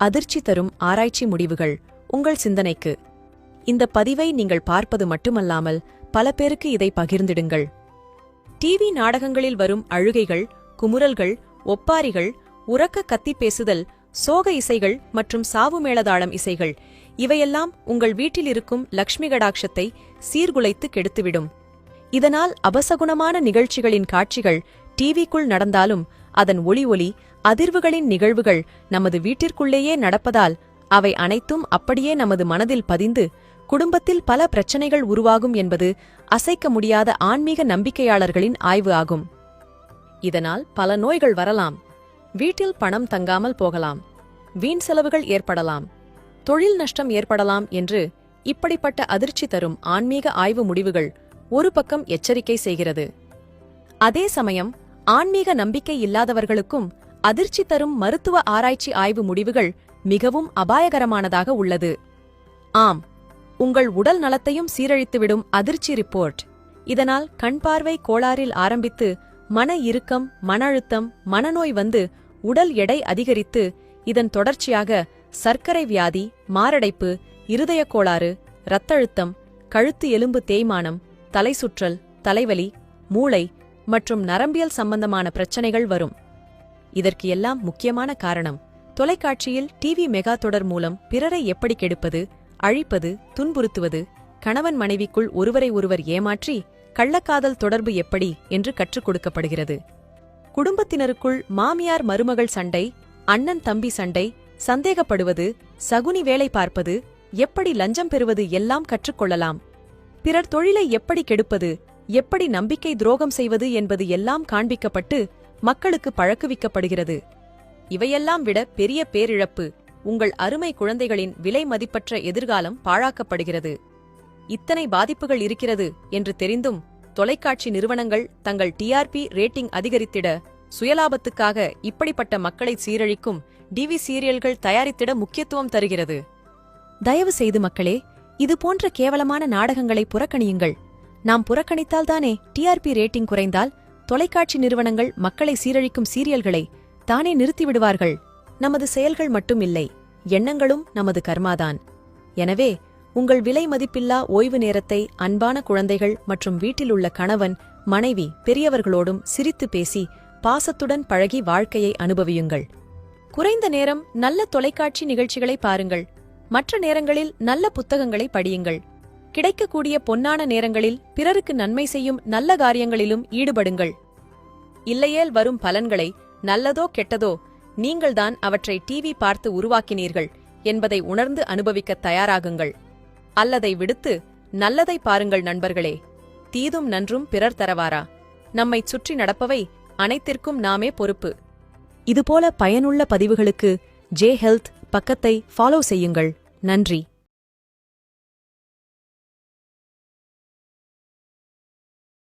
அதிர்ச்சி தரும் ஆராய்ச்சி முடிவுகள் உங்கள் சிந்தனைக்கு. இந்த பதிவை நீங்கள் பார்ப்பது மட்டுமல்லாமல் பல பேருக்கு இதை பகிர்ந்திடுங்கள். டிவி நாடகங்களில் வரும் அழுகைகள், குமுறல்கள், ஒப்பாரிகள், உரக்க கத்தி பேசுதல், சோக இசைகள் மற்றும் சாவு மேளதாளம் இசைகள் இவையெல்லாம் உங்கள் வீட்டில் இருக்கும் லக்ஷ்மி கடாட்சத்தை சீர்குலைத்து கெடுத்துவிடும். இதனால் அபசகுணமான நிகழ்ச்சிகளின் காட்சிகள் டிவிக்குள் நடந்தாலும் அதன் ஒளி அதிர்வுகளின் நிகழ்வுகள் நமது வீட்டிற்குள்ளேயே நடப்பதால் அவை அனைத்தும் அப்படியே நமது மனதில் பதிந்து குடும்பத்தில் பல பிரச்சனைகள் உருவாகும் என்பது அசைக்க முடியாத ஆன்மீக நம்பிக்கையாளர்களின் ஆய்வு ஆகும். இதனால் பல நோய்கள் வரலாம், வீட்டில் பணம் தங்காமல் போகலாம், வீண் செலவுகள் ஏற்படலாம், தொழில் நஷ்டம் ஏற்படலாம் என்று இப்படிப்பட்ட அதிர்ச்சி தரும் ஆன்மீக ஆய்வு முடிவுகள் ஒரு பக்கம் எச்சரிக்கை செய்கிறது. அதே சமயம் ஆன்மீக நம்பிக்கை இல்லாதவர்களுக்கும் அதிர்ச்சி தரும் மருத்துவ ஆராய்ச்சி ஆய்வு முடிவுகள் மிகவும் அபாயகரமானதாக உள்ளது. ஆம், உங்கள் உடல் நலத்தையும் சீரழித்துவிடும் அதிர்ச்சி ரிப்போர்ட். இதனால் கண்பார்வை கோளாறில் ஆரம்பித்து மன இறுக்கம், மன அழுத்தம், மனநோய் வந்து உடல் எடை அதிகரித்து இதன் தொடர்ச்சியாக சர்க்கரை வியாதி, மாரடைப்பு, இருதயக் கோளாறு, இரத்த அழுத்தம், கழுத்து எலும்பு தேய்மானம், தலை சுற்றல், தலைவலி, மூளை மற்றும் நரம்பியல் சம்பந்தமான பிரச்சனைகள் வரும். இதற்கு எல்லாம் முக்கியமான காரணம் தொலைக்காட்சியில் டிவி மெகா தொடர் மூலம் பிறரை எப்படி கெடுப்பது, அழிப்பது, துன்புறுத்துவது, கணவன் மனைவிக்குள் ஒருவரை ஒருவர் ஏமாற்றி கள்ளக்காதல் தொடர்பு எப்படி என்று கற்றுக் கொடுக்கப்படுகிறது. குடும்பத்தினருக்குள் மாமியார் மருமகள் சண்டை, அண்ணன் தம்பி சண்டை, சந்தேகப்படுவது, சகுனி வேலை பார்ப்பது, எப்படி லஞ்சம் பெறுவது எல்லாம் கற்றுக்கொள்ளலாம். பிறர் தொழிலை எப்படி கெடுப்பது, எப்படி நம்பிக்கை துரோகம் செய்வது என்பது எல்லாம் காண்பிக்கப்பட்டு மக்களுக்கு பழக்குவிக்கப்படுகிறது. இவையெல்லாம் விட பெரிய பேரிழப்பு, உங்கள் அருமை குழந்தைகளின் விலை மதிப்பற்ற எதிர்காலம் பாழாக்கப்படுகிறது. இத்தனை பாதிப்புகள் இருக்கிறது என்று தெரிந்தும் தொலைக்காட்சி நிறுவனங்கள் தங்கள் டிஆர்பி ரேட்டிங் அதிகரித்திட சுயலாபத்துக்காக இப்படிப்பட்ட மக்களை சீரழிக்கும் டிவி சீரியல்கள் தயாரித்திட முக்கியத்துவம் தருகிறது. தயவு செய்து மக்களே, இது போன்ற கேவலமான நாடகங்களை புறக்கணியுங்கள். நாம் புறக்கணித்தால்தானே டிஆர்பி ரேட்டிங் குறைந்தால் தொலைக்காட்சி நிறுவனங்கள் மக்களை சீரழிக்கும் சீரியல்களை தானே நிறுத்திவிடுவார்கள். நமது செயல்கள் மட்டும் இல்லை, எண்ணங்களும் நமது கர்மாதான். எனவே உங்கள் விலை மதிப்பில்லா ஓய்வு நேரத்தை அன்பான குழந்தைகள் மற்றும் வீட்டிலுள்ள கணவன், மனைவி, பெரியவர்களோடும் சிரித்து பேசி பாசத்துடன் பழகி வாழ்க்கையை அனுபவியுங்கள். குறைந்த நேரம் நல்ல தொலைக்காட்சி நிகழ்ச்சிகளை பாருங்கள். மற்ற நேரங்களில் நல்ல புத்தகங்களை படியுங்கள். கிடைக்கக்கூடிய பொன்னான நேரங்களில் பிறருக்கு நன்மை செய்யும் நல்ல காரியங்களிலும் ஈடுபடுங்கள். இல்லையேல் வரும் பலன்களை, நல்லதோ கெட்டதோ, நீங்கள்தான் அவற்றை டிவி பார்த்து உருவாக்கினீர்கள் என்பதை உணர்ந்து அனுபவிக்க தயாராகுங்கள். அல்லதை விடுத்து நல்லதை பாருங்கள் நண்பர்களே. தீதும் நன்றும் பிறர் தரவாரா? நம்மைச் சுற்றி நடப்பவை அனைத்திற்கும் நாமே பொறுப்பு. இதுபோல பயனுள்ள பதிவுகளுக்கு ஜே ஹெல்த் பக்கத்தை ஃபாலோ செய்யுங்கள். நன்றி.